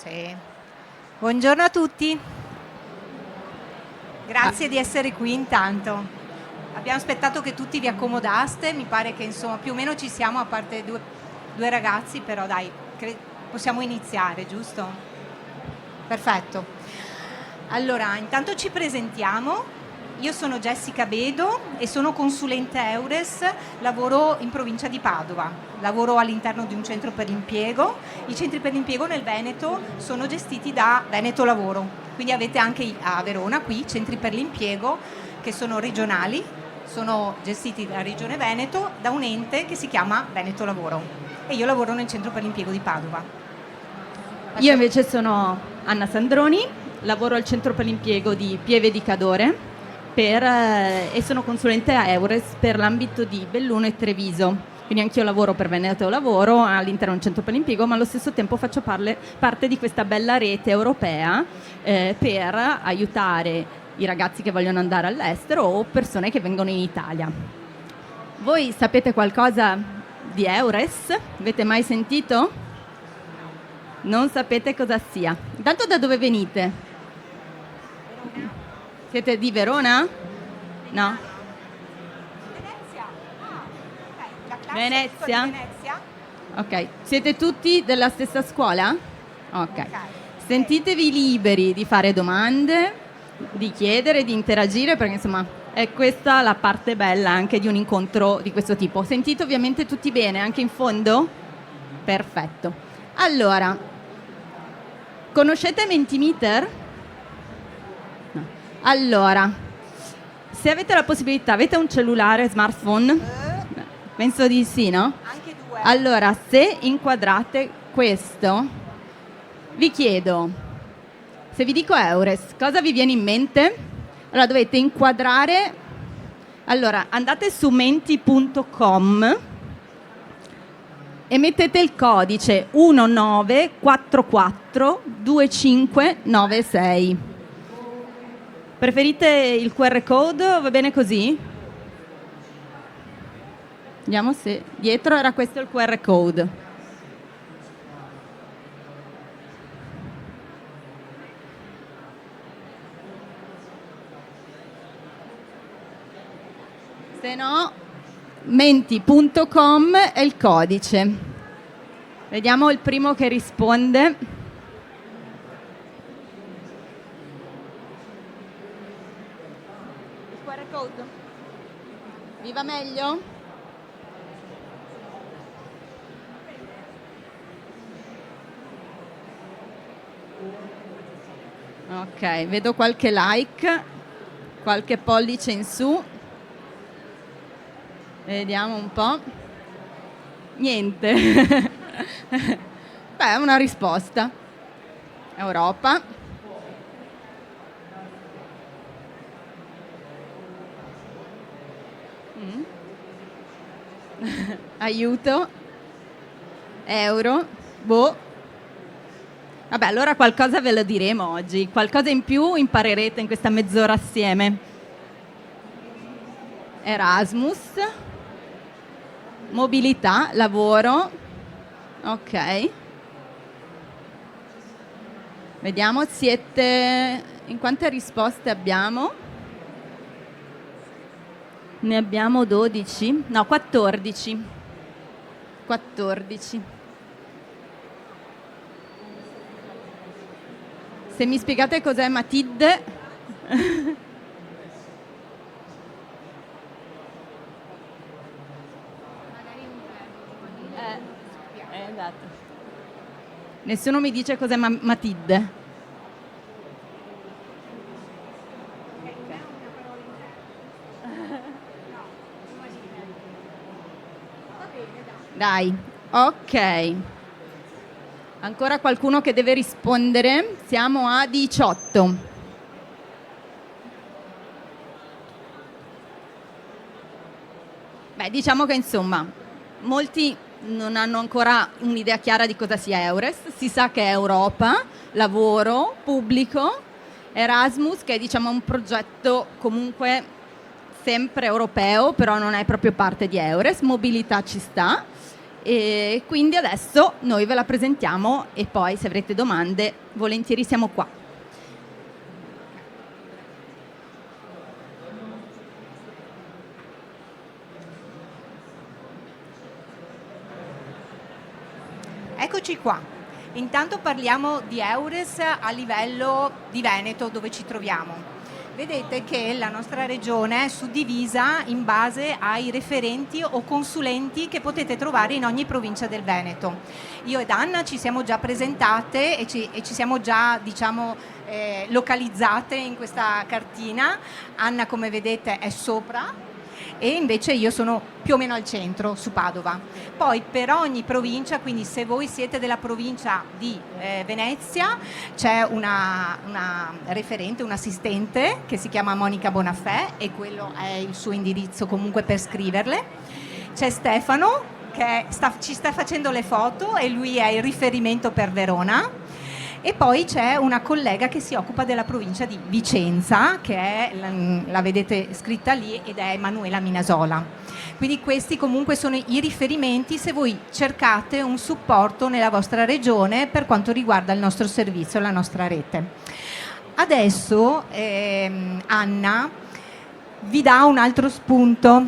Sì. Buongiorno a tutti. Grazie di essere qui intanto. Abbiamo aspettato che tutti vi accomodaste, mi pare che insomma più o meno ci siamo, a parte due ragazzi, però dai, possiamo iniziare, giusto? Perfetto. Allora, intanto ci presentiamo. Io sono Jessica Bedo e sono consulente Eures, lavoro in provincia di Padova, lavoro all'interno di un centro per l'impiego. I centri per l'impiego nel Veneto sono gestiti da Veneto Lavoro, quindi avete anche a Verona qui centri per l'impiego che sono regionali, sono gestiti dalla Regione Veneto da un ente che si chiama Veneto Lavoro e io lavoro nel centro per l'impiego di Padova. Io invece sono Anna Sandroni, lavoro al centro per l'impiego di Pieve di Cadore e sono consulente a Eures per l'ambito di Belluno e Treviso. Quindi anch'io lavoro per Veneto Lavoro all'interno del centro per l'impiego, ma allo stesso tempo faccio parte di questa bella rete europea per aiutare i ragazzi che vogliono andare all'estero o persone che vengono in Italia. Voi sapete qualcosa di Eures? Avete mai sentito? Non sapete cosa sia. Intanto da dove venite? Siete di Verona? No? Venezia. La classe Venezia? di Venezia. Ok. Siete tutti della stessa scuola? Ok. Sentitevi liberi di fare domande, di chiedere, di interagire, perché insomma è questa la parte bella anche di un incontro di questo tipo. Sentite ovviamente tutti bene, anche in fondo? Perfetto. Allora, conoscete Mentimeter? No. Allora, se avete la possibilità, avete un cellulare, smartphone? Penso di sì, no? Anche due. Allora, se inquadrate questo, vi chiedo, se vi dico Eures, cosa vi viene in mente? Allora, dovete inquadrare, allora, andate su menti.com e mettete il codice 19442596. Preferite il QR code o va bene così? Vediamo se dietro era questo il QR code. Se no, menti.com è il codice. Vediamo il primo che risponde. Il QR code? Vi va meglio? Ok, vedo qualche like, qualche pollice in su. Vediamo un po'. Niente. Beh, è una risposta. Europa. Aiuto. Euro. Boh. Vabbè, allora qualcosa ve lo diremo oggi. Qualcosa in più imparerete in questa mezz'ora assieme. Erasmus. Mobilità, lavoro. Ok. Vediamo, siete... In quante risposte abbiamo? Ne abbiamo 12? No, 14. 14. Se mi spiegate cos'è Matid? Esatto. Nessuno mi dice cos'è Matid. Dai, ok. Ancora qualcuno che deve rispondere? Siamo a 18. Beh, diciamo che insomma, molti non hanno ancora un'idea chiara di cosa sia Eures. Si sa che è Europa, lavoro, pubblico, Erasmus, che è diciamo un progetto comunque sempre europeo, però non è proprio parte di Eures, mobilità ci sta, E quindi adesso noi ve la presentiamo e poi se avrete domande volentieri siamo qua. Eccoci qua. Intanto parliamo di Eures a livello di Veneto, dove ci troviamo. Vedete che la nostra regione è suddivisa in base ai referenti o consulenti che potete trovare in ogni provincia del Veneto. Io ed Anna ci siamo già presentate e ci siamo già, localizzate in questa cartina. Anna, come vedete, è sopra e invece io sono più o meno al centro, su Padova. Poi per ogni provincia, quindi se voi siete della provincia di Venezia, c'è una referente, un assistente che si chiama Monica Bonafè e quello è il suo indirizzo comunque per scriverle. C'è Stefano che ci sta facendo le foto e lui è il riferimento per Verona. E poi c'è una collega che si occupa della provincia di Vicenza, che è, la vedete scritta lì, ed è Emanuela Minasola. Quindi questi comunque sono i riferimenti se voi cercate un supporto nella vostra regione per quanto riguarda il nostro servizio, la nostra rete. Adesso Anna vi dà un altro spunto,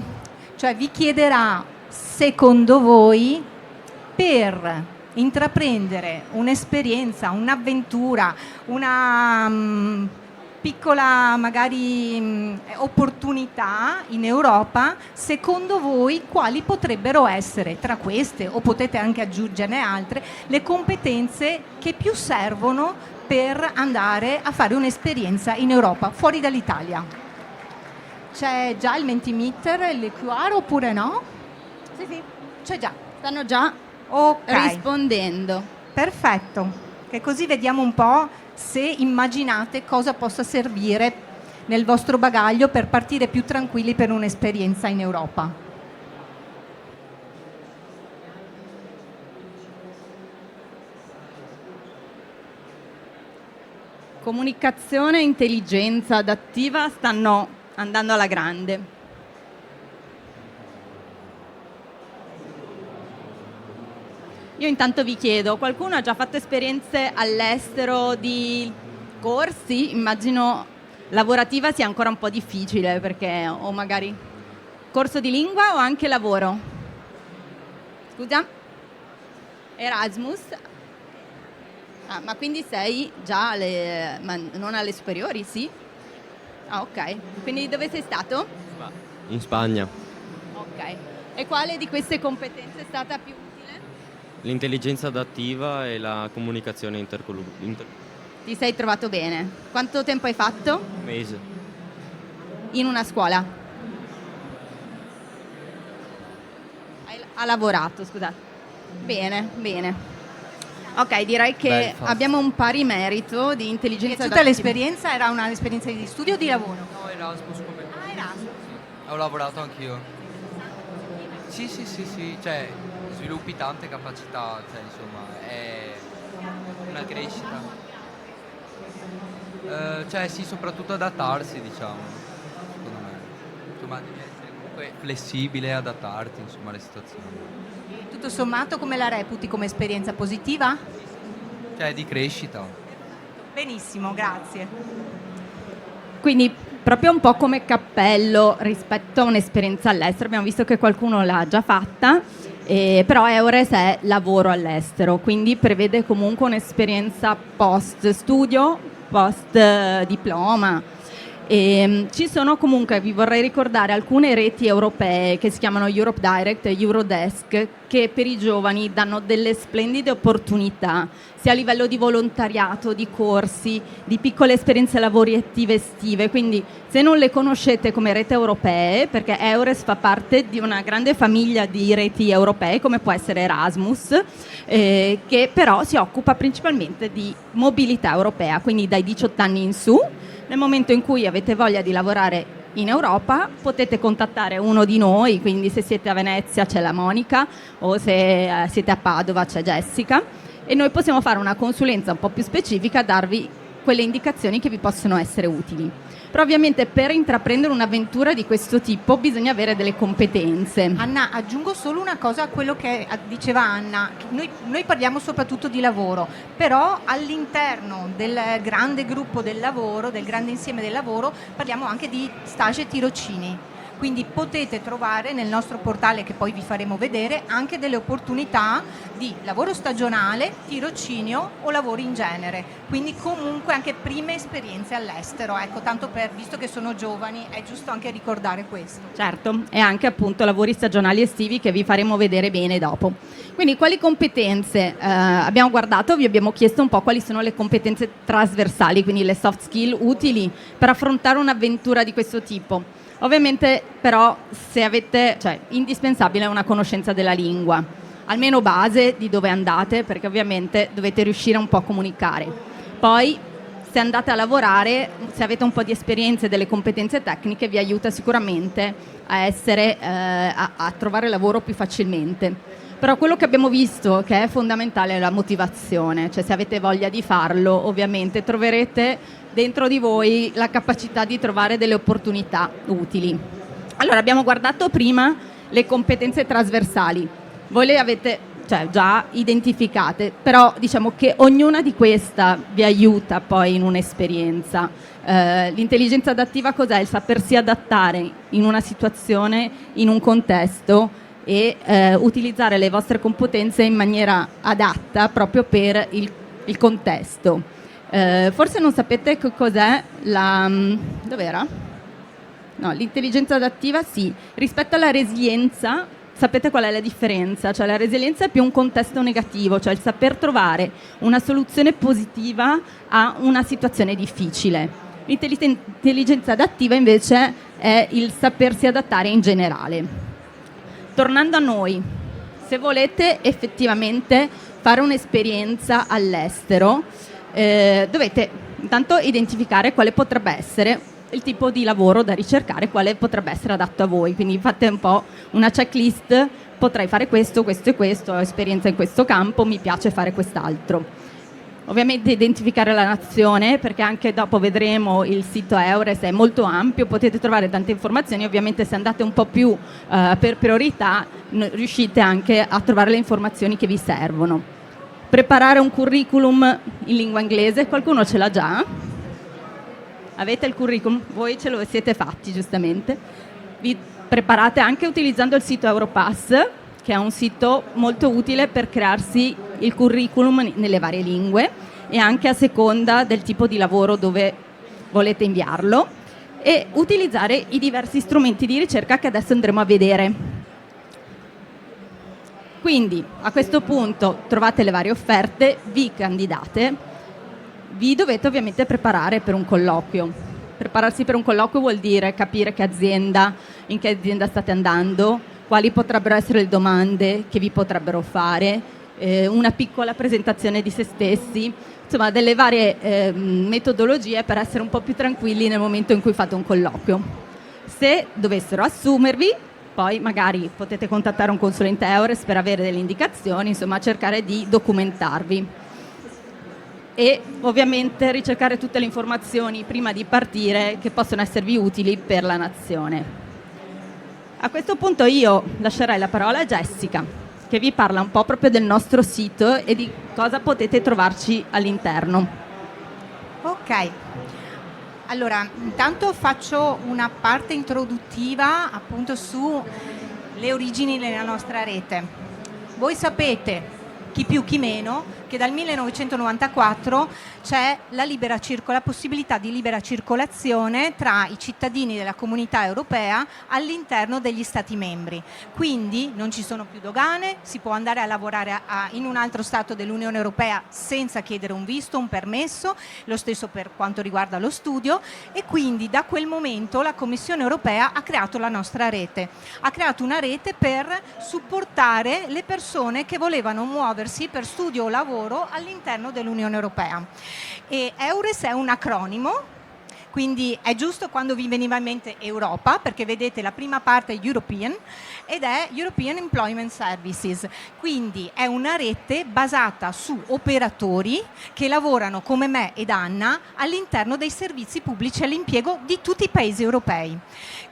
cioè vi chiederà, secondo voi, per intraprendere un'esperienza, un'avventura, una piccola magari opportunità in Europa, secondo voi quali potrebbero essere tra queste, o potete anche aggiungerne altre, le competenze che più servono per andare a fare un'esperienza in Europa, fuori dall'Italia? C'è già il Mentimeter, il QR oppure no? Sì, c'è già. stanno già rispondendo. Perfetto, che così vediamo un po' se immaginate cosa possa servire nel vostro bagaglio per partire più tranquilli per un'esperienza in Europa. Comunicazione e intelligenza adattiva stanno andando alla grande. Io intanto vi chiedo, qualcuno ha già fatto esperienze all'estero di corsi? Immagino lavorativa sia ancora un po' difficile, perché o magari corso di lingua o anche lavoro. Scusa? Erasmus? Ah, ma quindi sei già ma non alle superiori, sì? Ah, ok. Quindi dove sei stato? In Spagna. Ok. E quale di queste competenze è stata più utile? L'intelligenza adattiva e la comunicazione Ti sei trovato bene? Quanto tempo hai fatto? Un mese. In una scuola? Ha lavorato, scusate. Bene, bene. Ok, direi che abbiamo un pari merito di intelligenza adattiva. Tutta l'esperienza era un'esperienza di studio o di lavoro? No, Erasmus come... Erasmus. Ho lavorato anch'io. Sì, cioè sviluppi tante capacità, cioè insomma è una crescita. Cioè sì, soprattutto adattarsi, diciamo, secondo me. Insomma devi essere comunque flessibile e adattarti, insomma, alle situazioni. Tutto sommato come la reputi come esperienza positiva? Cioè di crescita. Benissimo, grazie. Quindi proprio un po' come cappello rispetto a un'esperienza all'estero. Abbiamo visto che qualcuno l'ha già fatta, però Eures è lavoro all'estero, quindi prevede comunque un'esperienza post studio, post diploma. Ci sono comunque, vi vorrei ricordare, alcune reti europee che si chiamano Europe Direct e Eurodesk, che per i giovani danno delle splendide opportunità sia a livello di volontariato, di corsi, di piccole esperienze lavorative estive. Quindi se non le conoscete come rete europee, perché Eures fa parte di una grande famiglia di reti europee come può essere Erasmus, che però si occupa principalmente di mobilità europea, quindi dai 18 anni in su. Nel momento in cui avete voglia di lavorare in Europa potete contattare uno di noi, quindi se siete a Venezia c'è la Monica o se siete a Padova c'è Jessica, e noi possiamo fare una consulenza un po' più specifica, darvi quelle indicazioni che vi possono essere utili. Però ovviamente per intraprendere un'avventura di questo tipo bisogna avere delle competenze. Anna, aggiungo solo una cosa a quello che diceva Anna. Noi parliamo soprattutto di lavoro, però all'interno del grande gruppo del lavoro, del grande insieme del lavoro, parliamo anche di stage e tirocini. Quindi potete trovare nel nostro portale, che poi vi faremo vedere, anche delle opportunità di lavoro stagionale, tirocinio o lavori in genere. Quindi comunque anche prime esperienze all'estero. Ecco, tanto visto che sono giovani, è giusto anche ricordare questo. Certo, e anche appunto lavori stagionali estivi che vi faremo vedere bene dopo. Quindi quali competenze abbiamo guardato? Vi abbiamo chiesto un po' quali sono le competenze trasversali, quindi le soft skill utili per affrontare un'avventura di questo tipo. Ovviamente però indispensabile è una conoscenza della lingua, almeno base di dove andate, perché ovviamente dovete riuscire un po' a comunicare. Poi se andate a lavorare, se avete un po' di esperienze e delle competenze tecniche, vi aiuta sicuramente a trovare lavoro più facilmente. Però quello che abbiamo visto che è fondamentale è la motivazione, cioè se avete voglia di farlo, ovviamente troverete dentro di voi la capacità di trovare delle opportunità utili. Allora, abbiamo guardato prima le competenze trasversali. Voi le avete già identificate, però diciamo che ognuna di queste vi aiuta poi in un'esperienza. L'intelligenza adattiva cos'è? Il sapersi adattare in una situazione, in un contesto, e utilizzare le vostre competenze in maniera adatta proprio per il contesto. Forse non sapete che cos'è dov'era? No, l'intelligenza adattiva sì. Rispetto alla resilienza, sapete qual è la differenza? Cioè la resilienza è più un contesto negativo, cioè il saper trovare una soluzione positiva a una situazione difficile. L'intelligenza adattiva invece è il sapersi adattare in generale. Tornando a noi, se volete effettivamente fare un'esperienza all'estero, dovete intanto identificare quale potrebbe essere il tipo di lavoro da ricercare, quale potrebbe essere adatto a voi. Quindi fate un po' una checklist: potrei fare questo, questo e questo, ho esperienza in questo campo, mi piace fare quest'altro. Ovviamente identificare la nazione, perché anche dopo vedremo il sito Eures è molto ampio, potete trovare tante informazioni. Ovviamente se andate un po' più per priorità riuscite anche a trovare le informazioni che vi servono. Preparare un curriculum in lingua inglese, qualcuno ce l'ha già? Avete il curriculum? Voi ce lo siete fatti giustamente. Vi preparate anche utilizzando il sito Europass, che è un sito molto utile per crearsi il curriculum nelle varie lingue e anche a seconda del tipo di lavoro dove volete inviarlo, e utilizzare i diversi strumenti di ricerca che adesso andremo a vedere. Quindi a questo punto trovate le varie offerte, vi candidate, vi dovete ovviamente preparare per un colloquio. Prepararsi per un colloquio vuol dire capire in che azienda state andando, quali potrebbero essere le domande che vi potrebbero fare, una piccola presentazione di se stessi, insomma delle varie metodologie per essere un po' più tranquilli nel momento in cui fate un colloquio. Se dovessero assumervi, poi magari potete contattare un consulente Eures per avere delle indicazioni, insomma cercare di documentarvi e ovviamente ricercare tutte le informazioni prima di partire che possono esservi utili per la nazione. A questo punto io lascerei la parola a Jessica, che vi parla un po' proprio del nostro sito e di cosa potete trovarci all'interno. Ok, allora intanto faccio una parte introduttiva appunto sulle origini della nostra rete. Voi sapete, chi più chi meno, che dal 1994 c'è la possibilità di libera circolazione tra i cittadini della comunità europea all'interno degli Stati membri. Quindi non ci sono più dogane, si può andare a lavorare in un altro Stato dell'Unione Europea senza chiedere un visto, un permesso, lo stesso per quanto riguarda lo studio, e quindi da quel momento la Commissione Europea ha creato la nostra rete. Ha creato una rete per supportare le persone che volevano muoversi per studio o lavoro all'interno dell'Unione Europea. E Eures è un acronimo Quindi è giusto quando vi veniva in mente Europa, perché vedete la prima parte è European ed è European Employment Services, quindi è una rete basata su operatori che lavorano come me ed Anna all'interno dei servizi pubblici all'impiego di tutti i paesi europei.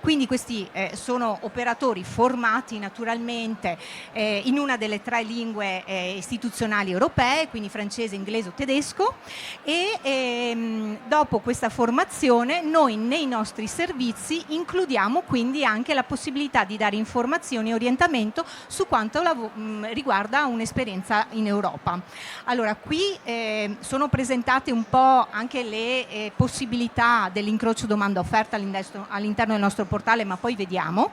Quindi questi sono operatori formati naturalmente in una delle 3 lingue istituzionali europee, quindi francese, inglese o tedesco, e dopo questa formazione noi nei nostri servizi includiamo quindi anche la possibilità di dare informazioni e orientamento su quanto riguarda un'esperienza in Europa. Allora qui sono presentate un po' anche le possibilità dell'incrocio domanda-offerta all'interno del nostro portale, ma poi vediamo,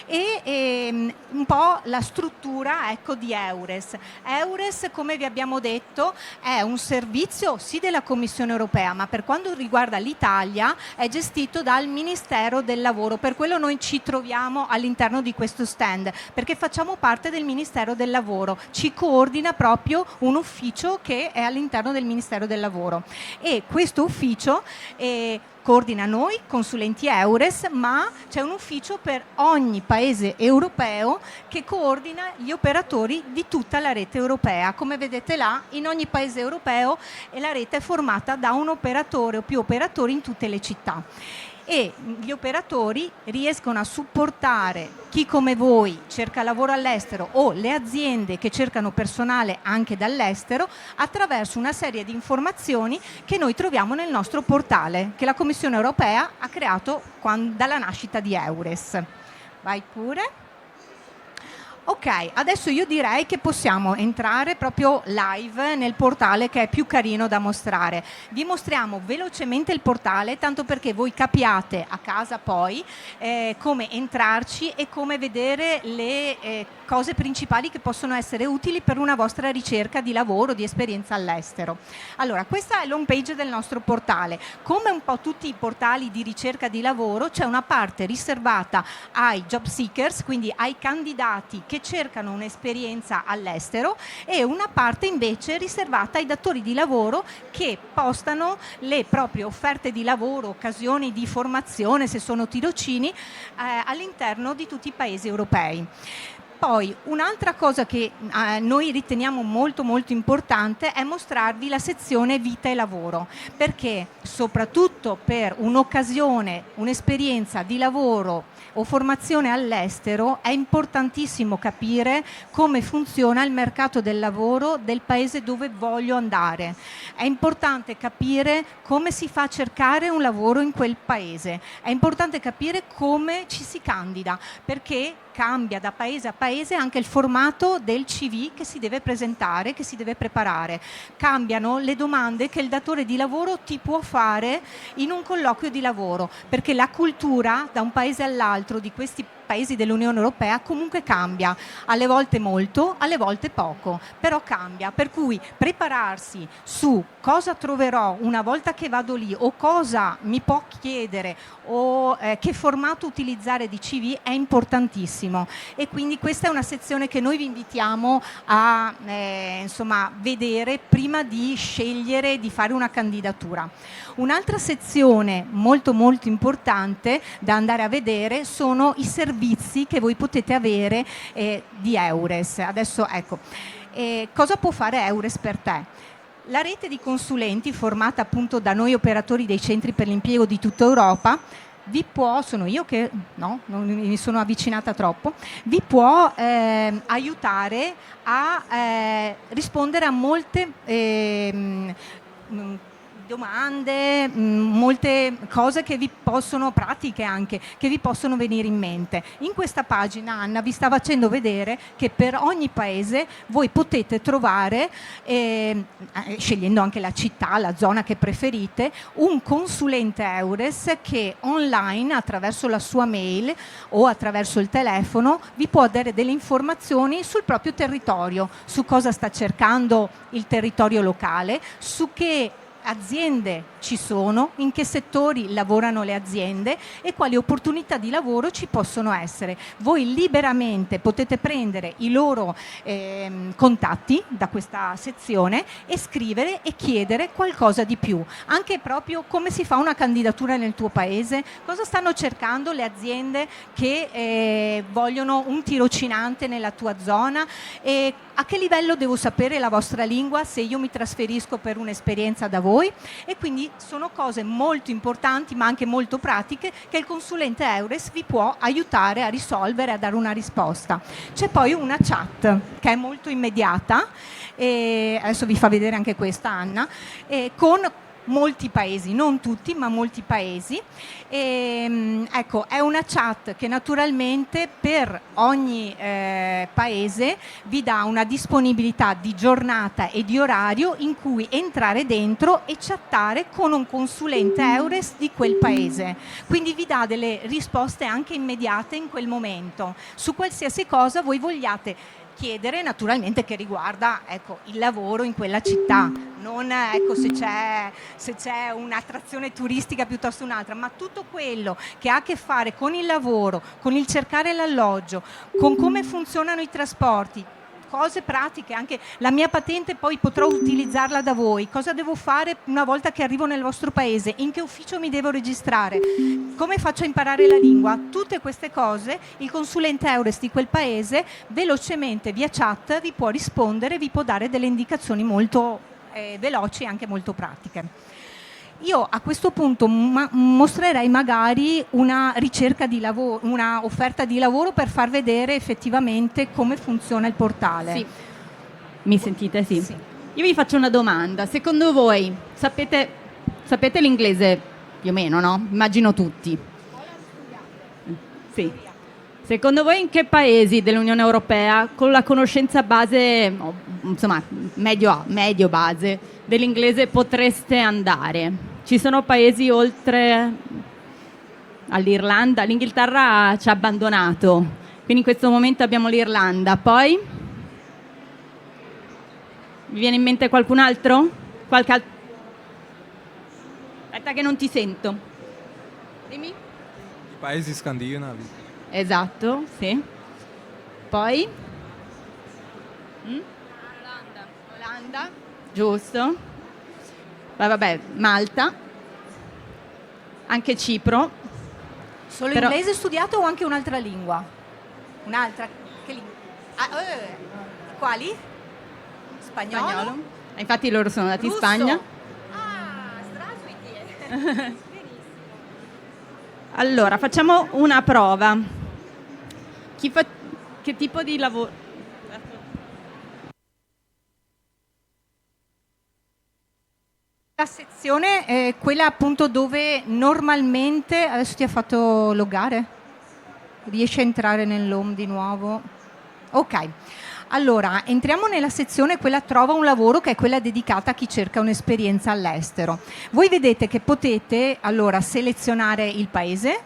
e un po' la struttura, ecco, di Eures. Eures, come vi abbiamo detto, è un servizio sì della Commissione europea, ma per quanto riguarda l'Italia è gestito dal Ministero del Lavoro. Per quello noi ci troviamo all'interno di questo stand, perché facciamo parte del Ministero del Lavoro. Ci coordina proprio un ufficio che è all'interno del Ministero del Lavoro, e questo ufficio coordina noi, consulenti Eures, ma c'è un ufficio per ogni paese europeo che coordina gli operatori di tutta la rete europea. Come vedete là, in ogni paese europeo la rete è formata da un operatore o più operatori in tutte le città. E gli operatori riescono a supportare chi come voi cerca lavoro all'estero o le aziende che cercano personale anche dall'estero attraverso una serie di informazioni che noi troviamo nel nostro portale che la Commissione europea ha creato dalla nascita di Eures. Vai pure. Ok, adesso io direi che possiamo entrare proprio live nel portale, che è più carino da mostrare. Vi mostriamo velocemente il portale, tanto perché voi capiate a casa poi come entrarci e come vedere le cose principali che possono essere utili per una vostra ricerca di lavoro, di esperienza all'estero. Allora, questa è l'home page del nostro portale. Come un po' tutti i portali di ricerca di lavoro, c'è una parte riservata ai job seekers, quindi ai candidati che cercano un'esperienza all'estero, e una parte invece riservata ai datori di lavoro che postano le proprie offerte di lavoro, occasioni di formazione, se sono tirocini, all'interno di tutti i paesi europei. Poi un'altra cosa che noi riteniamo molto molto importante è mostrarvi la sezione vita e lavoro, perché soprattutto per un'occasione, un'esperienza di lavoro o formazione all'estero è importantissimo capire come funziona il mercato del lavoro del paese dove voglio andare. È importante capire come si fa a cercare un lavoro in quel paese, è importante capire come ci si candida, perché cambia da paese a paese anche il formato del CV che si deve presentare, che si deve preparare. Cambiano le domande che il datore di lavoro ti può fare in un colloquio di lavoro, perché la cultura da un paese all'altro di questi paesi dell'Unione Europea comunque cambia, alle volte molto, alle volte poco, però cambia, per cui prepararsi su cosa troverò una volta che vado lì, o cosa mi può chiedere, o che formato utilizzare di CV è importantissimo, e quindi questa è una sezione che noi vi invitiamo a vedere prima di scegliere di fare una candidatura. Un'altra sezione molto molto importante da andare a vedere sono i servizi che voi potete avere di Eures. Adesso ecco, cosa può fare Eures per te? La rete di consulenti formata appunto da noi operatori dei centri per l'impiego di tutta Europa vi può, sono io che no, non mi sono avvicinata troppo, vi può aiutare a rispondere a molte domande, molte cose che vi possono, pratiche anche, che vi possono venire in mente. In questa pagina Anna vi sta facendo vedere che per ogni paese voi potete trovare, scegliendo anche la città, la zona che preferite, un consulente Eures che online, attraverso la sua mail o attraverso il telefono, vi può dare delle informazioni sul proprio territorio, su cosa sta cercando il territorio locale, su che aziende ci sono, in che settori lavorano le aziende e quali opportunità di lavoro ci possono essere. Voi liberamente potete prendere i loro contatti da questa sezione e scrivere e chiedere qualcosa di più, anche proprio come si fa una candidatura nel tuo paese, cosa stanno cercando le aziende che vogliono un tirocinante nella tua zona, e a che livello devo sapere la vostra lingua se io mi trasferisco per un'esperienza da voi. E quindi sono cose molto importanti ma anche molto pratiche che il consulente Eures vi può aiutare a risolvere, a dare una risposta. C'è poi una chat che è molto immediata, e adesso vi fa vedere anche questa Anna, con molti paesi, non tutti ma molti paesi. Ecco, è una chat che naturalmente per ogni paese vi dà una disponibilità di giornata e di orario in cui entrare dentro e chattare con un consulente Eures di quel paese, quindi vi dà delle risposte anche immediate in quel momento su qualsiasi cosa voi vogliate chiedere, naturalmente, che riguarda, ecco, il lavoro in quella città, non ecco, se c'è un'attrazione turistica piuttosto un'altra, ma tutto quello che ha a che fare con il lavoro, con il cercare l'alloggio, con come funzionano i trasporti, cose pratiche, anche la mia patente poi potrò utilizzarla da voi, cosa devo fare una volta che arrivo nel vostro paese, in che ufficio mi devo registrare, come faccio a imparare la lingua, tutte queste cose il consulente Eures di quel paese velocemente via chat vi può rispondere, vi può dare delle indicazioni molto veloci e anche molto pratiche. Io a questo punto mostrerei magari una ricerca di lavoro, una offerta di lavoro per far vedere effettivamente come funziona il portale. Sì. Mi sentite? Sì. Sì. Io vi faccio una domanda. Secondo voi sapete l'inglese più o meno, no? Immagino tutti. Sì. Secondo voi in che paesi dell'Unione Europea con la conoscenza base, insomma, medio base dell'inglese potreste andare? Ci sono paesi oltre all'Irlanda? L'Inghilterra ci ha abbandonato, quindi in questo momento abbiamo l'Irlanda. Poi? Vi viene in mente qualcun altro? Aspetta che non ti sento. Dimmi. I paesi scandinavi. Esatto, sì. Poi? Olanda, giusto. Vabbè, Malta, anche Cipro. Solo Però... inglese studiato o anche un'altra lingua? Un'altra? Che lingua? Quali? Spagnolo? Infatti loro sono andati Russo? in Spagna. Ah, Straswiti. Allora, facciamo una prova. Che tipo di lavoro? La sezione è quella appunto dove normalmente, adesso ti ha fatto loggare? Riesci a entrare nell'home di nuovo? Ok, allora entriamo nella sezione, quella trova un lavoro, che è quella dedicata a chi cerca un'esperienza all'estero. Voi vedete che potete allora selezionare il paese,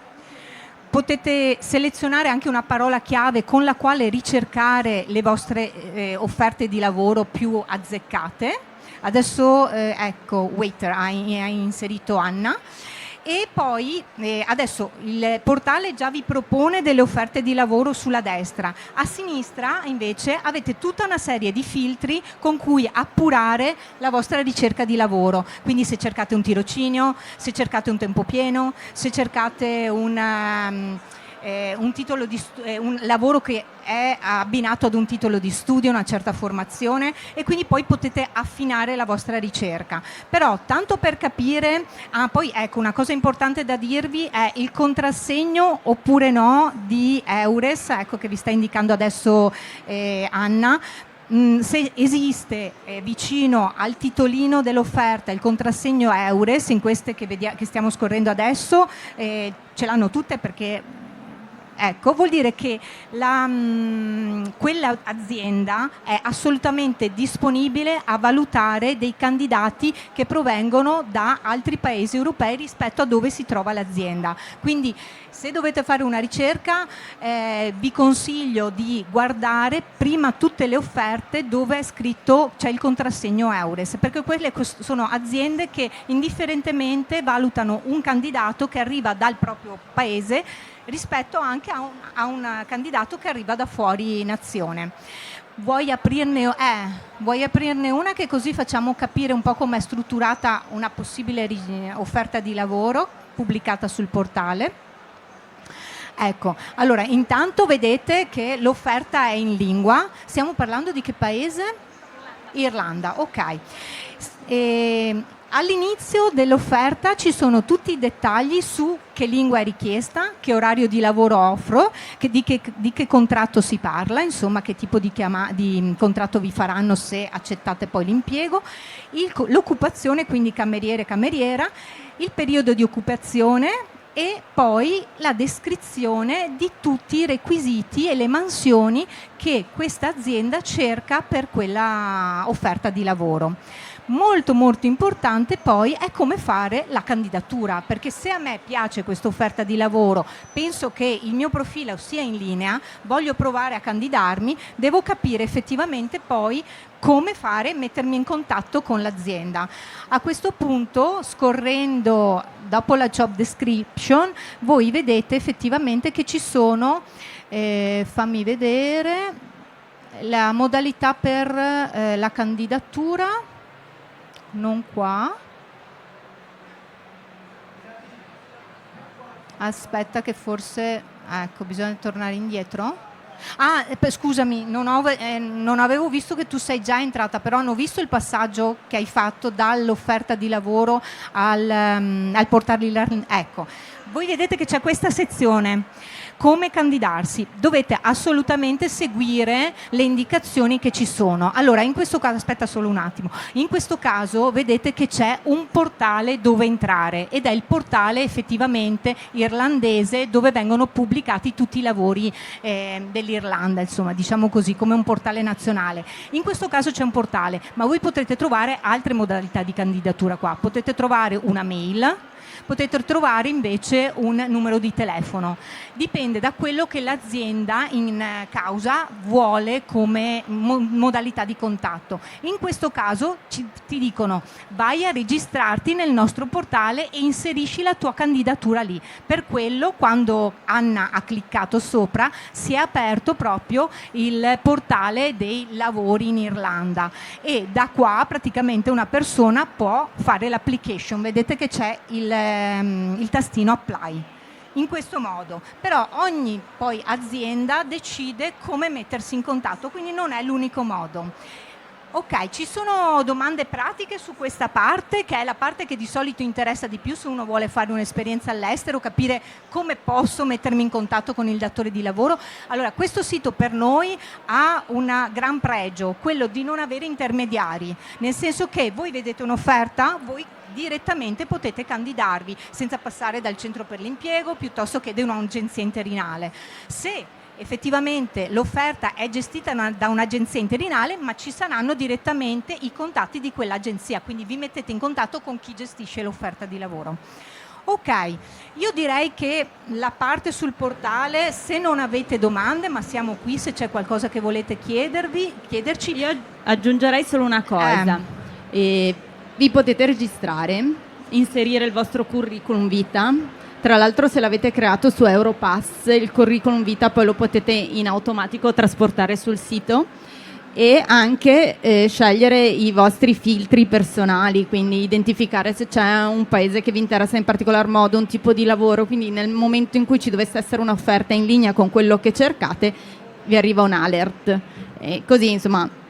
potete selezionare anche una parola chiave con la quale ricercare le vostre offerte di lavoro più azzeccate. Adesso ecco, waiter ha inserito Anna, e poi adesso il portale già vi propone delle offerte di lavoro sulla destra. A sinistra invece avete tutta una serie di filtri con cui appurare la vostra ricerca di lavoro, quindi se cercate un tirocinio, se cercate un tempo pieno, se cercate un titolo un lavoro che è abbinato ad un titolo di studio, una certa formazione, e quindi poi potete affinare la vostra ricerca. Però tanto per capire, poi ecco, una cosa importante da dirvi è il contrassegno oppure no di Eures, ecco, che vi sta indicando adesso Anna. Se esiste vicino al titolino dell'offerta il contrassegno Eures, in queste che stiamo scorrendo adesso, ce l'hanno tutte perché Ecco, vuol dire che quella azienda è assolutamente disponibile a valutare dei candidati che provengono da altri paesi europei rispetto a dove si trova l'azienda. Quindi se dovete fare una ricerca vi consiglio di guardare prima tutte le offerte dove è scritto, c'è il contrassegno EURES, perché quelle sono aziende che indifferentemente valutano un candidato che arriva dal proprio paese rispetto anche a un candidato che arriva da fuori nazione. Vuoi aprirne una, che così facciamo capire un po' come è strutturata una possibile offerta di lavoro pubblicata sul portale? Ecco, allora intanto vedete che l'offerta è in lingua. Stiamo parlando di che paese? Irlanda, ok. All'inizio dell'offerta ci sono tutti i dettagli su che lingua è richiesta, che orario di lavoro offro, di che contratto si parla, insomma che tipo di contratto vi faranno se accettate poi l'impiego, l'occupazione, quindi cameriere, cameriera, il periodo di occupazione e poi la descrizione di tutti i requisiti e le mansioni che questa azienda cerca per quella offerta di lavoro. Molto molto importante poi è come fare la candidatura, perché se a me piace questa offerta di lavoro, penso che il mio profilo sia in linea, voglio provare a candidarmi, devo capire effettivamente poi come fare, mettermi in contatto con l'azienda. A questo punto, scorrendo dopo la job description, voi vedete effettivamente che ci sono, fammi vedere, la modalità per la candidatura. Non qua. Aspetta che forse, ecco, bisogna tornare indietro. Scusami, non avevo visto che tu sei già entrata, però hanno visto il passaggio che hai fatto dall'offerta di lavoro al portale e-learning. Ecco, voi vedete che c'è questa sezione. Come candidarsi? Dovete assolutamente seguire le indicazioni che ci sono. Allora, in questo caso, aspetta solo un attimo, in questo caso vedete che c'è un portale dove entrare ed è il portale effettivamente irlandese dove vengono pubblicati tutti i lavori dell'Irlanda, insomma, diciamo così, come un portale nazionale. In questo caso c'è un portale, ma voi potrete trovare altre modalità di candidatura qua. Potete trovare una mail, potete trovare invece un numero di telefono. Dipende da quello che l'azienda in causa vuole come modalità di contatto. In questo caso ti dicono: vai a registrarti nel nostro portale e inserisci la tua candidatura lì. Per quello, quando Anna ha cliccato sopra, si è aperto proprio il portale dei lavori in Irlanda e da qua praticamente una persona può fare l'application. Vedete che c'è il tastino apply. In questo modo, però ogni poi azienda decide come mettersi in contatto, quindi non è l'unico modo. Ok, ci sono domande pratiche su questa parte, che è la parte che di solito interessa di più se uno vuole fare un'esperienza all'estero, capire come posso mettermi in contatto con il datore di lavoro. Allora, questo sito per noi ha un gran pregio, quello di non avere intermediari, nel senso che voi vedete un'offerta, voi direttamente potete candidarvi senza passare dal centro per l'impiego piuttosto che da un'agenzia interinale. Se effettivamente l'offerta è gestita da un'agenzia interinale, ma ci saranno direttamente i contatti di quell'agenzia, quindi vi mettete in contatto con chi gestisce l'offerta di lavoro. Ok, io direi che la parte sul portale, se non avete domande, ma siamo qui se c'è qualcosa che volete chiederci. Io aggiungerei solo una cosa. Vi potete registrare, inserire il vostro curriculum vita. Tra l'altro, se l'avete creato su Europass, il curriculum vita poi lo potete in automatico trasportare sul sito e anche scegliere i vostri filtri personali, quindi identificare se c'è un paese che vi interessa in particolar modo, un tipo di lavoro, quindi nel momento in cui ci dovesse essere un'offerta in linea con quello che cercate vi arriva un alert. E così, insomma,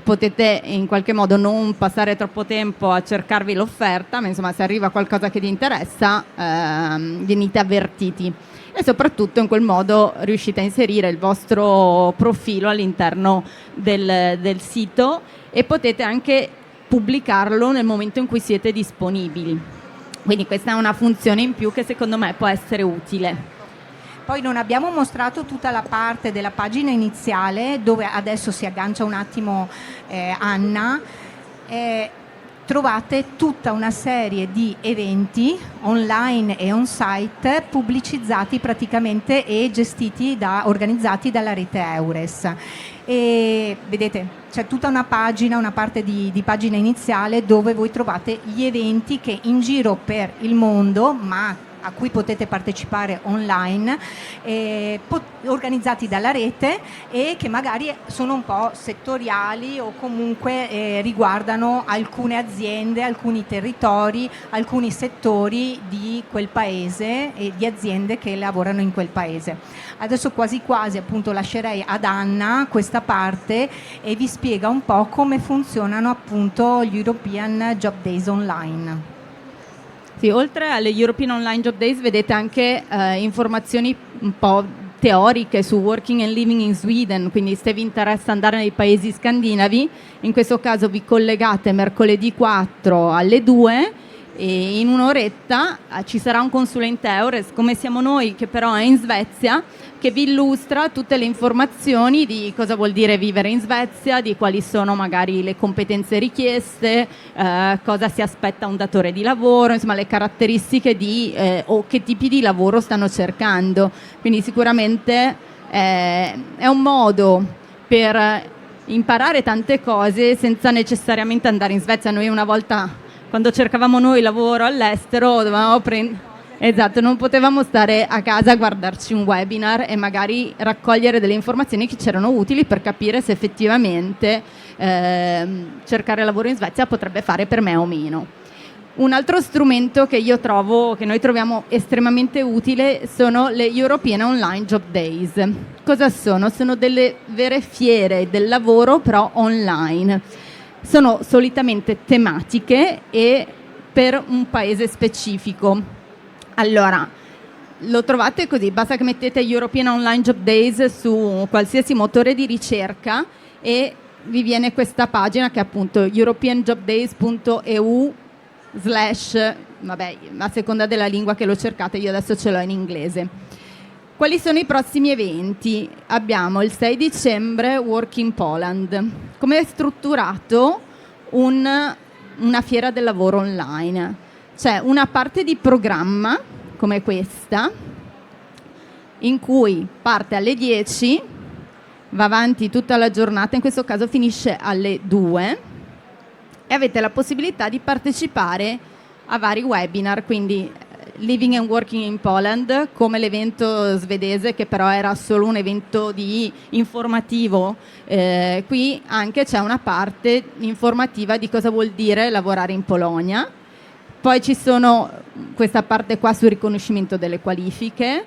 potete in qualche modo non passare troppo tempo a cercarvi l'offerta, ma insomma se arriva qualcosa che vi interessa venite avvertiti e soprattutto in quel modo riuscite a inserire il vostro profilo all'interno del sito e potete anche pubblicarlo nel momento in cui siete disponibili. Quindi questa è una funzione in più che secondo me può essere utile. Poi non abbiamo mostrato tutta la parte della pagina iniziale, dove adesso si aggancia un attimo Anna. Trovate tutta una serie di eventi online e on-site pubblicizzati praticamente e organizzati dalla rete Eures. E vedete, c'è tutta una pagina, una parte di pagina iniziale dove voi trovate gli eventi che in giro per il mondo, ma a cui potete partecipare online, organizzati dalla rete e che magari sono un po' settoriali o comunque riguardano alcune aziende, alcuni territori, alcuni settori di quel paese e di aziende che lavorano in quel paese. Adesso quasi quasi appunto lascerei ad Anna questa parte e vi spiega un po' come funzionano appunto gli European Job Days Online. Sì, oltre alle European Online Job Days vedete anche informazioni un po' teoriche su Working and Living in Sweden, quindi se vi interessa andare nei paesi scandinavi, in questo caso vi collegate mercoledì 4 alle 2 e in un'oretta ci sarà un consulente Eures, come siamo noi, che però è in Svezia, che vi illustra tutte le informazioni di cosa vuol dire vivere in Svezia, di quali sono magari le competenze richieste, cosa si aspetta un datore di lavoro, insomma le caratteristiche o che tipi di lavoro stanno cercando. Quindi sicuramente è un modo per imparare tante cose senza necessariamente andare in Svezia. Noi una volta, quando cercavamo noi lavoro all'estero, dovevamo esatto, non potevamo stare a casa a guardarci un webinar e magari raccogliere delle informazioni che c'erano utili per capire se effettivamente cercare lavoro in Svezia potrebbe fare per me o meno. Un altro strumento che noi troviamo estremamente utile sono le European Online Job Days. Cosa sono? Sono delle vere fiere del lavoro però online. Sono solitamente tematiche e per un paese specifico. Allora, lo trovate così, basta che mettete European Online Job Days su qualsiasi motore di ricerca e vi viene questa pagina che è appunto europeanjobdays.eu/ vabbè, a seconda della lingua che lo cercate, io adesso ce l'ho in inglese. Quali sono i prossimi eventi? Abbiamo il 6 dicembre Work in Poland. Come è strutturato una fiera del lavoro online? C'è una parte di programma, come questa, in cui parte alle 10, va avanti tutta la giornata, in questo caso finisce alle 2, e avete la possibilità di partecipare a vari webinar, quindi Living and Working in Poland, come l'evento svedese che però era solo un evento informativo. Qui anche c'è una parte informativa di cosa vuol dire lavorare in Polonia. Poi ci sono questa parte qua sul riconoscimento delle qualifiche.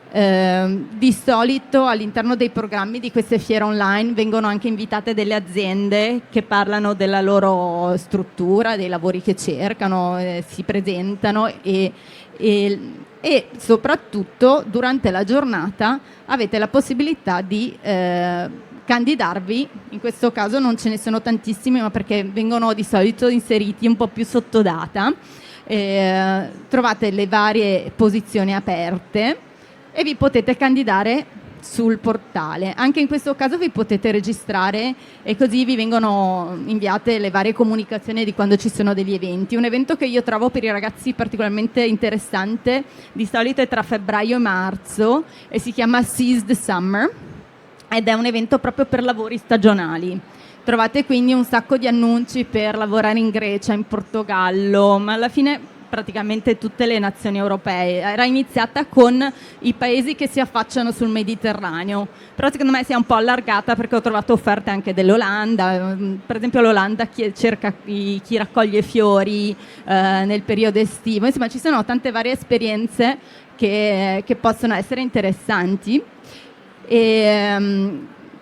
Di solito all'interno dei programmi di queste fiere online vengono anche invitate delle aziende che parlano della loro struttura, dei lavori che cercano, si presentano e soprattutto durante la giornata avete la possibilità di candidarvi. In questo caso non ce ne sono tantissimi, ma perché vengono di solito inseriti un po' più sottodata. Trovate le varie posizioni aperte e vi potete candidare sul portale. Anche in questo caso vi potete registrare e così vi vengono inviate le varie comunicazioni di quando ci sono degli eventi. Un evento che io trovo per i ragazzi particolarmente interessante, di solito è tra febbraio e marzo e si chiama Seize the Summer ed è un evento proprio per lavori stagionali. Trovate quindi un sacco di annunci per lavorare in Grecia, in Portogallo, ma alla fine praticamente tutte le nazioni europee. Era iniziata con i paesi che si affacciano sul Mediterraneo, però secondo me si è un po' allargata perché ho trovato offerte anche dell'Olanda. Per esempio l'Olanda cerca chi raccoglie fiori nel periodo estivo. Insomma, ci sono tante varie esperienze che possono essere interessanti.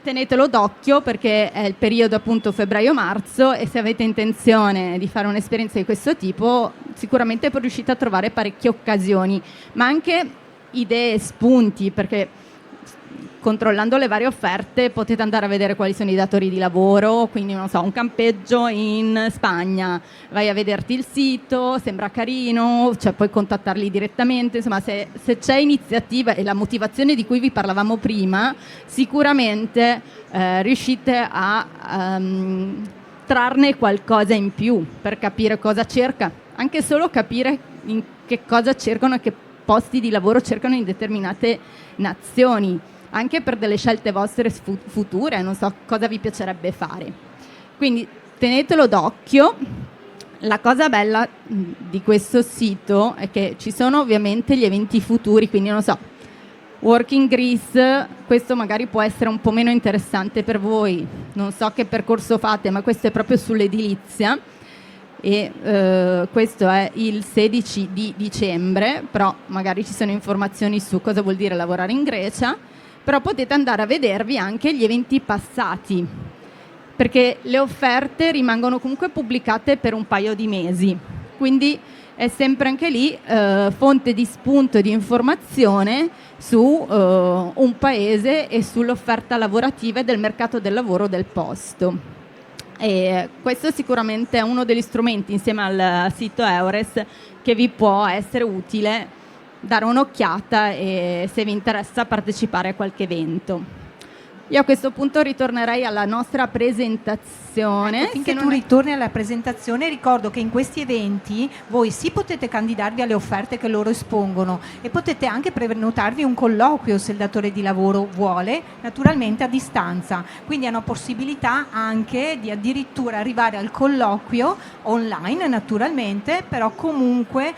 Tenetelo d'occhio perché è il periodo appunto febbraio-marzo e se avete intenzione di fare un'esperienza di questo tipo sicuramente poi riuscite a trovare parecchie occasioni, ma anche idee, spunti, perché controllando le varie offerte potete andare a vedere quali sono i datori di lavoro, quindi non so, un campeggio in Spagna, vai a vederti il sito, sembra carino, cioè puoi contattarli direttamente, insomma se c'è iniziativa e la motivazione di cui vi parlavamo prima, sicuramente riuscite a trarne qualcosa in più per capire cosa cerca, anche solo capire in che cosa cercano e che posti di lavoro cercano in determinate nazioni, anche per delle scelte vostre future, non so cosa vi piacerebbe fare. Quindi tenetelo d'occhio. La cosa bella di questo sito è che ci sono ovviamente gli eventi futuri, quindi non so, Working Greece, questo magari può essere un po' meno interessante per voi, non so che percorso fate, ma questo è proprio sull'edilizia e questo è il 16 di dicembre, però magari ci sono informazioni su cosa vuol dire lavorare in Grecia, però potete andare a vedervi anche gli eventi passati, perché le offerte rimangono comunque pubblicate per un paio di mesi, quindi è sempre anche lì fonte di spunto e di informazione su un paese e sull'offerta lavorativa e del mercato del lavoro del posto. E questo sicuramente è uno degli strumenti insieme al sito Eures che vi può essere utile dare un'occhiata e se vi interessa partecipare a qualche evento. Io a questo punto ritornerei alla nostra presentazione. Ecco, finché tu ritorni alla presentazione, ricordo che in questi eventi voi sì potete candidarvi alle offerte che loro espongono e potete anche prenotarvi un colloquio se il datore di lavoro vuole, naturalmente a distanza. Quindi hanno possibilità anche di addirittura arrivare al colloquio online, naturalmente, però comunque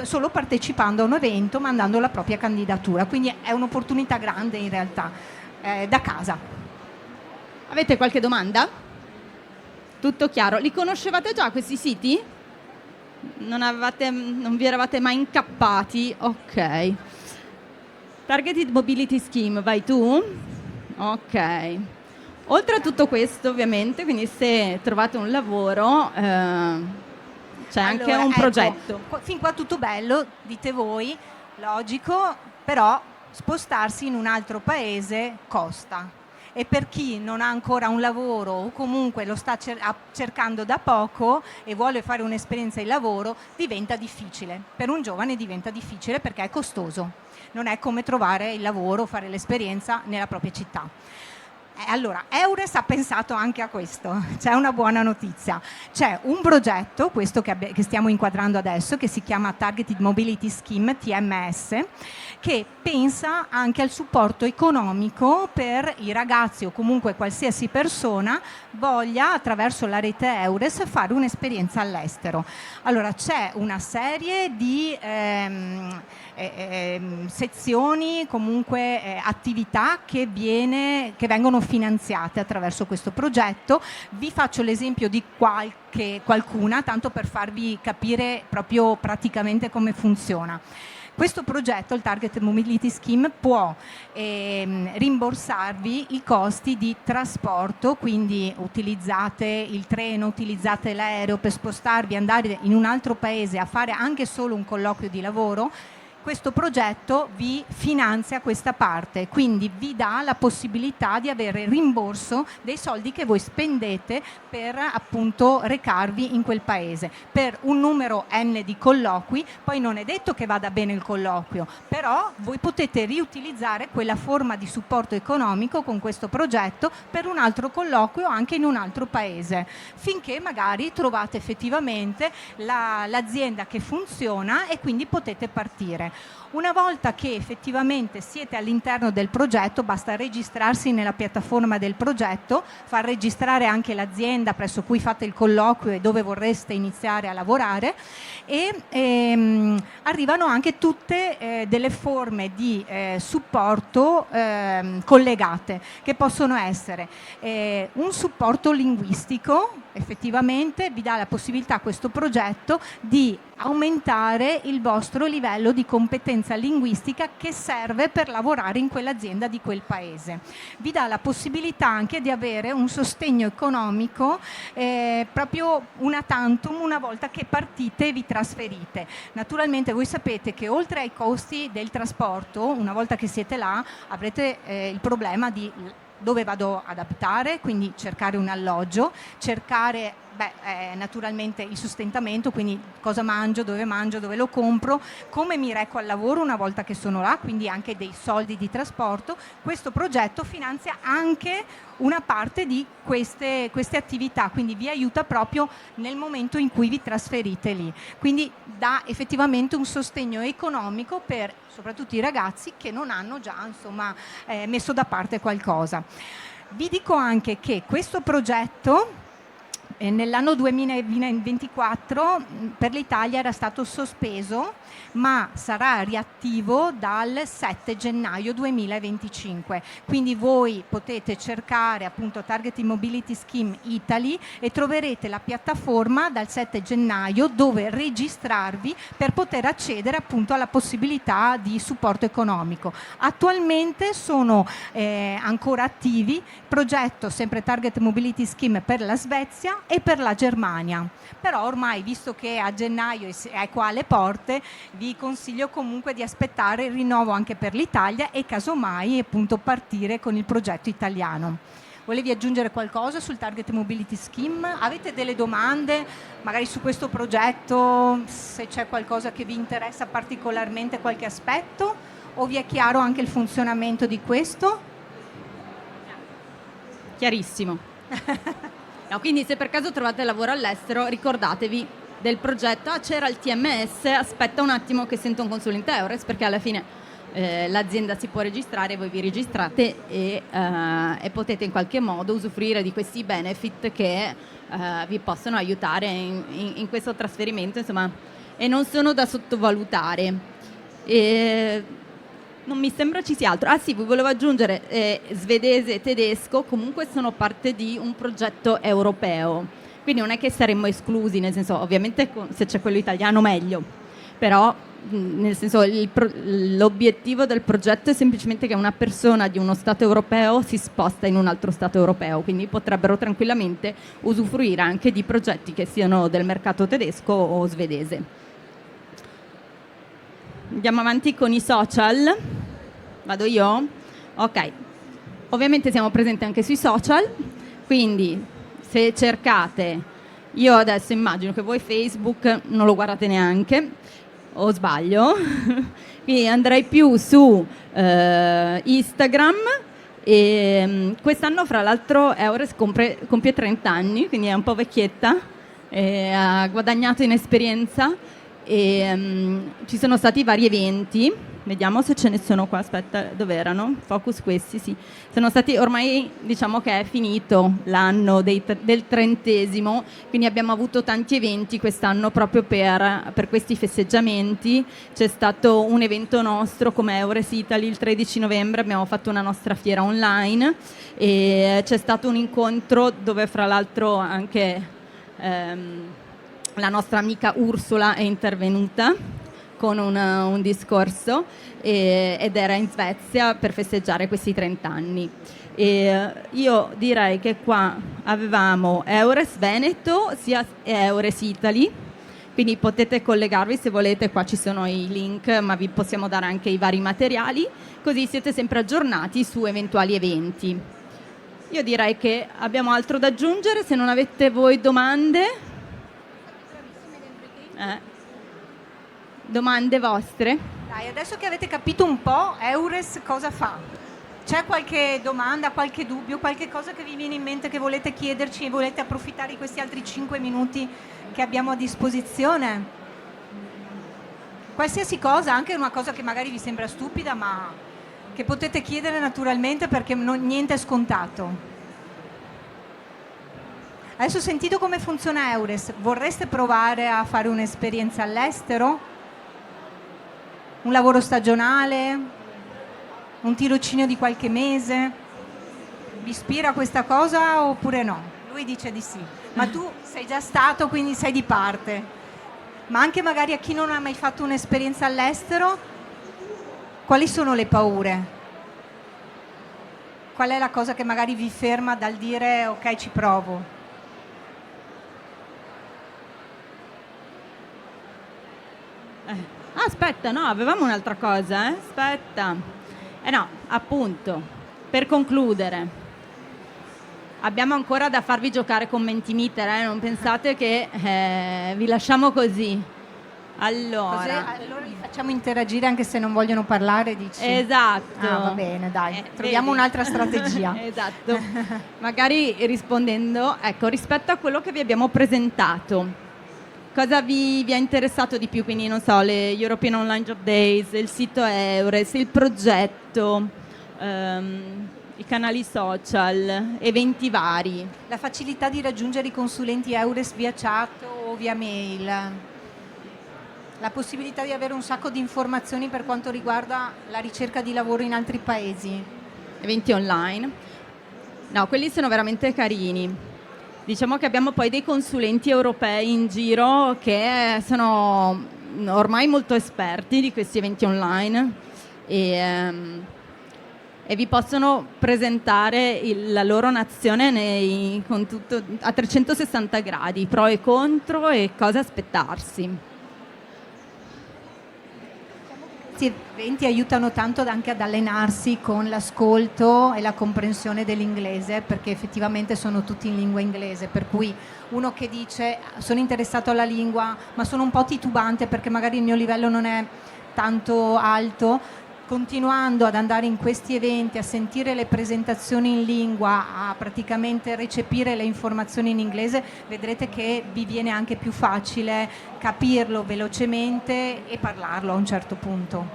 solo partecipando a un evento, mandando la propria candidatura. Quindi è un'opportunità grande in realtà. Da casa. Avete qualche domanda? Tutto chiaro? Li conoscevate già questi siti? Non vi eravate mai incappati? Ok. Targeted Mobility Scheme, vai tu? Ok. Oltre a tutto questo, ovviamente, quindi se trovate un lavoro, c'è anche un progetto. Fin qua tutto bello, dite voi, logico, però spostarsi in un altro paese costa e per chi non ha ancora un lavoro o comunque lo sta cercando da poco e vuole fare un'esperienza di lavoro diventa difficile. Per un giovane diventa difficile perché è costoso, non è come trovare il lavoro, fare l'esperienza nella propria città. Allora, Eures ha pensato anche a questo, c'è una buona notizia, c'è un progetto, questo che stiamo inquadrando adesso, che si chiama Targeted Mobility Scheme, TMS, che pensa anche al supporto economico per i ragazzi o comunque qualsiasi persona voglia attraverso la rete Eures fare un'esperienza all'estero. Allora c'è una serie di sezioni, comunque attività che vengono finanziate attraverso questo progetto. Vi faccio l'esempio di qualcuna, tanto per farvi capire proprio praticamente come funziona. Questo progetto, il Target Mobility Scheme, può rimborsarvi i costi di trasporto, quindi utilizzate il treno, utilizzate l'aereo per spostarvi, andare in un altro paese a fare anche solo un colloquio di lavoro. Questo progetto vi finanzia questa parte, quindi vi dà la possibilità di avere rimborso dei soldi che voi spendete per appunto recarvi in quel paese, per un numero N di colloqui. Poi non è detto che vada bene il colloquio, però voi potete riutilizzare quella forma di supporto economico con questo progetto per un altro colloquio anche in un altro paese, finché magari trovate effettivamente l'azienda che funziona e quindi potete partire. Una volta che effettivamente siete all'interno del progetto, basta registrarsi nella piattaforma del progetto, far registrare anche l'azienda presso cui fate il colloquio e dove vorreste iniziare a lavorare e arrivano anche tutte delle forme di supporto collegate, che possono essere un supporto linguistico, effettivamente vi dà la possibilità questo progetto di aumentare il vostro livello di competenza linguistica che serve per lavorare in quell'azienda di quel paese. Vi dà la possibilità anche di avere un sostegno economico proprio una tantum una volta che partite e vi trasferite. Naturalmente voi sapete che oltre ai costi del trasporto, una volta che siete là avrete il problema di dove vado ad abitare, quindi cercare un alloggio, cercare naturalmente il sostentamento, quindi cosa mangio, dove lo compro, come mi reco al lavoro una volta che sono là, quindi anche dei soldi di trasporto. Questo progetto finanzia anche una parte di queste attività, quindi vi aiuta proprio nel momento in cui vi trasferite lì. Quindi dà effettivamente un sostegno economico per soprattutto i ragazzi che non hanno già messo da parte qualcosa. Vi dico anche che questo progetto nell'anno 2024 per l'Italia era stato sospeso, ma sarà riattivo dal 7 gennaio 2025. Quindi voi potete cercare appunto Targeted Mobility Scheme Italy e troverete la piattaforma dal 7 gennaio dove registrarvi per poter accedere appunto alla possibilità di supporto economico. Attualmente sono ancora attivi progetto sempre Targeted Mobility Scheme per la Svezia e per la Germania, però ormai visto che a gennaio è qua alle porte vi consiglio comunque di aspettare il rinnovo anche per l'Italia e casomai appunto partire con il progetto italiano. Volevi aggiungere qualcosa sul Target Mobility Scheme? Avete delle domande magari su questo progetto, se c'è qualcosa che vi interessa particolarmente, qualche aspetto, o vi è chiaro anche il funzionamento di questo? Chiarissimo. No, quindi se per caso trovate lavoro all'estero, ricordatevi del progetto. C'era il TMS, aspetta un attimo che sento un consulente Eures, perché alla fine l'azienda si può registrare, voi vi registrate e potete in qualche modo usufruire di questi benefit che vi possono aiutare in questo trasferimento, insomma, e non sono da sottovalutare. Non mi sembra ci sia altro. Ah sì, vi volevo aggiungere, svedese e tedesco comunque sono parte di un progetto europeo, quindi non è che saremmo esclusi, nel senso, ovviamente se c'è quello italiano meglio, però nel senso l'obiettivo del progetto è semplicemente che una persona di uno stato europeo si sposta in un altro stato europeo, quindi potrebbero tranquillamente usufruire anche di progetti che siano del mercato tedesco o svedese. Andiamo avanti con i social. Vado io? Ok. Ovviamente siamo presenti anche sui social, quindi se cercate, io adesso immagino che voi Facebook non lo guardate neanche, o sbaglio? Quindi andrei più su Instagram e quest'anno fra l'altro Eures compie 30 anni, quindi è un po' vecchietta, ha guadagnato in esperienza. Ci sono stati vari eventi, vediamo se ce ne sono qua, aspetta, dove erano? Focus questi, sì. Sono stati, ormai diciamo che è finito l'anno del 30°, quindi abbiamo avuto tanti eventi quest'anno proprio per questi festeggiamenti. C'è stato un evento nostro come Eures Italy il 13 novembre, abbiamo fatto una nostra fiera online e c'è stato un incontro dove fra l'altro anche la nostra amica Ursula è intervenuta con un discorso ed era in Svezia per festeggiare questi 30 anni. E io direi che qua avevamo Eures Veneto sia Eures Italy, quindi potete collegarvi se volete, qua ci sono i link, ma vi possiamo dare anche i vari materiali, così siete sempre aggiornati su eventuali eventi. Io direi che abbiamo altro da aggiungere, se non avete voi domande. Domande vostre? Dai, adesso che avete capito un po' Eures cosa fa? C'è qualche domanda, qualche dubbio, qualche cosa che vi viene in mente che volete chiederci e volete approfittare di questi altri 5 minuti che abbiamo a disposizione? Qualsiasi cosa, anche una cosa che magari vi sembra stupida, ma che potete chiedere naturalmente perché niente è scontato. Adesso ho sentito come funziona Eures, vorreste provare a fare un'esperienza all'estero? Un lavoro stagionale? Un tirocinio di qualche mese? Vi ispira questa cosa oppure no? lui dice di sì, ma tu sei già stato, quindi sei di parte. Ma anche magari a chi non ha mai fatto un'esperienza all'estero, quali sono le paure? Qual è la cosa che magari vi ferma dal dire ok, ci provo? Aspetta, no, avevamo un'altra cosa, aspetta. No, appunto, per concludere, abbiamo ancora da farvi giocare con Mentimeter, non pensate che vi lasciamo così. Allora li facciamo interagire anche se non vogliono parlare, dici? Esatto. Va bene, dai, troviamo un'altra strategia. Esatto. Magari rispondendo, ecco, rispetto a quello che vi abbiamo presentato, cosa vi è interessato di più? Quindi non so, le European Online Job Days, il sito Eures, il progetto, i canali social, eventi vari. La facilità di raggiungere i consulenti Eures via chat o via mail, la possibilità di avere un sacco di informazioni per quanto riguarda la ricerca di lavoro in altri paesi. Eventi online. No, quelli sono veramente carini. Diciamo che abbiamo poi dei consulenti europei in giro che sono ormai molto esperti di questi eventi online e vi possono presentare la loro nazione con tutto, a 360 gradi, pro e contro e cosa aspettarsi. Questi eventi aiutano tanto anche ad allenarsi con l'ascolto e la comprensione dell'inglese, perché effettivamente sono tutti in lingua inglese, per cui uno che dice sono interessato alla lingua ma sono un po' titubante perché magari il mio livello non è tanto alto, continuando ad andare in questi eventi, a sentire le presentazioni in lingua, a praticamente recepire le informazioni in inglese, vedrete che vi viene anche più facile capirlo velocemente e parlarlo a un certo punto.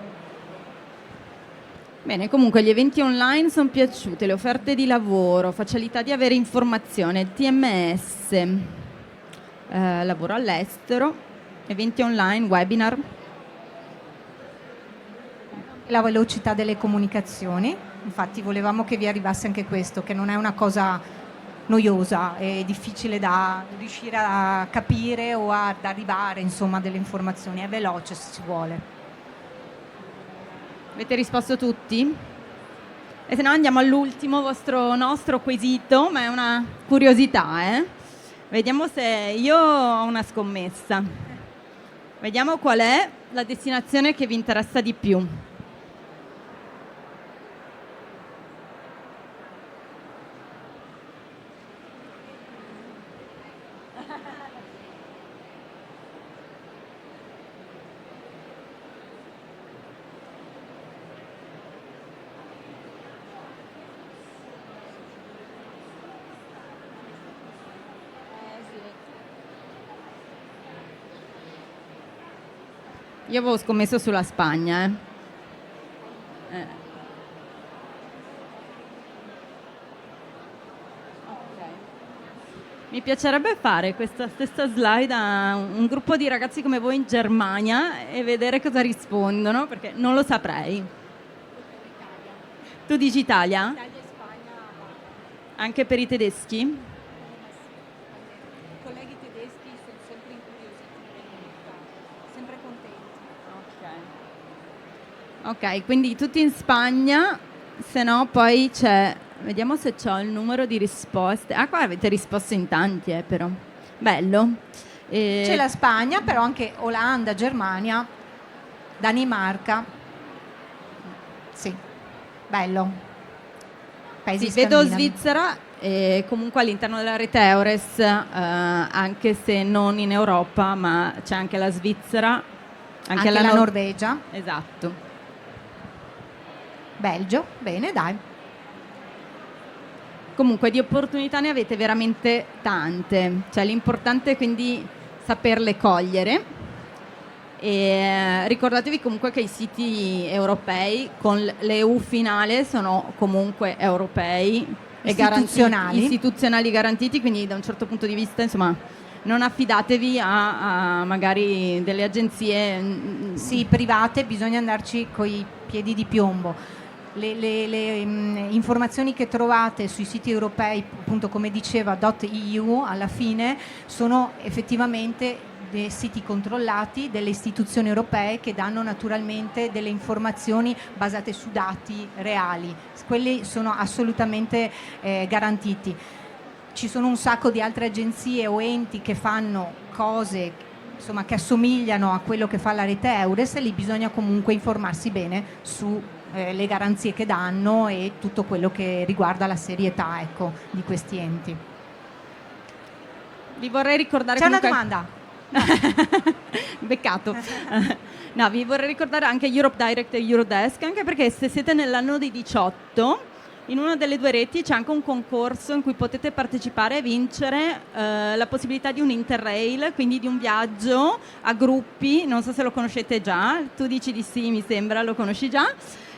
Bene, comunque gli eventi online sono piaciute, le offerte di lavoro, facilità di avere informazione, il TMS, lavoro all'estero, eventi online, webinar. La velocità delle comunicazioni, infatti volevamo che vi arrivasse anche questo, che non è una cosa noiosa, è difficile da riuscire a capire o ad arrivare, insomma, delle informazioni, è veloce se si vuole. Avete risposto tutti? E se no andiamo all'ultimo nostro quesito, ma è una curiosità, Vediamo se io ho una scommessa. Vediamo qual è la destinazione che vi interessa di più. Io avevo scommesso sulla Spagna, Okay. Mi piacerebbe fare questa stessa slide a un gruppo di ragazzi come voi in Germania e vedere cosa rispondono, perché non lo saprei. Tu dici Italia? Italia e Spagna. Anche per i tedeschi? I colleghi tedeschi sono sempre incuriositi, sempre contenti. Ok, quindi tutti in Spagna, se no poi c'è, vediamo se c'ho il numero di risposte. Ah, qua avete risposto in tanti, però. Bello. C'è la Spagna, però anche Olanda, Germania, Danimarca. Sì, bello. Paesi Sì, vedo scandinavi. Svizzera e comunque all'interno della rete Eures, anche se non in Europa, ma c'è anche la Svizzera, anche la Norvegia. Esatto. Belgio, bene, dai. Comunque di opportunità ne avete veramente tante, cioè l'importante è quindi saperle cogliere e ricordatevi comunque che i siti europei con l'EU finale sono comunque europei e istituzionali garantiti, quindi da un certo punto di vista insomma non affidatevi a magari delle agenzie sì, private, bisogna andarci coi piedi di piombo. le informazioni che trovate sui siti europei, appunto come diceva .eu, alla fine sono effettivamente dei siti controllati delle istituzioni europee che danno naturalmente delle informazioni basate su dati reali. Quelli sono assolutamente garantiti. Ci sono un sacco di altre agenzie o enti che fanno cose, insomma, che assomigliano a quello che fa la rete Eures, e lì bisogna comunque informarsi bene su le garanzie che danno e tutto quello che riguarda la serietà, ecco, di questi enti. Vi vorrei ricordare C'è comunque... una domanda? Beccato. No, vi vorrei ricordare anche Europe Direct e Eurodesk, anche perché se siete nell'anno dei 18, in una delle due reti c'è anche un concorso in cui potete partecipare e vincere la possibilità di un Interrail, quindi di un viaggio a gruppi. Non so se lo conoscete già, tu dici di sì, mi sembra, lo conosci già.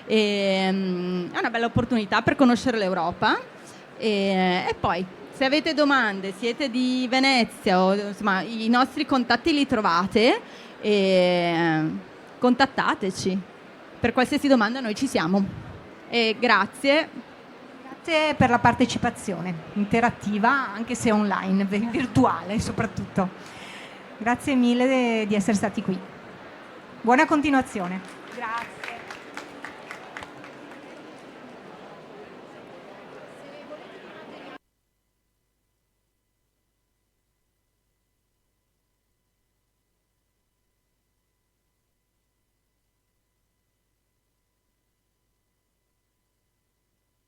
È una bella opportunità per conoscere l'Europa. E poi, se avete domande, siete di Venezia, o insomma i nostri contatti li trovate, e contattateci. Per qualsiasi domanda noi ci siamo. E grazie. Grazie per la partecipazione interattiva, anche se online, virtuale soprattutto. Grazie mille di essere stati qui. Buona continuazione. Grazie.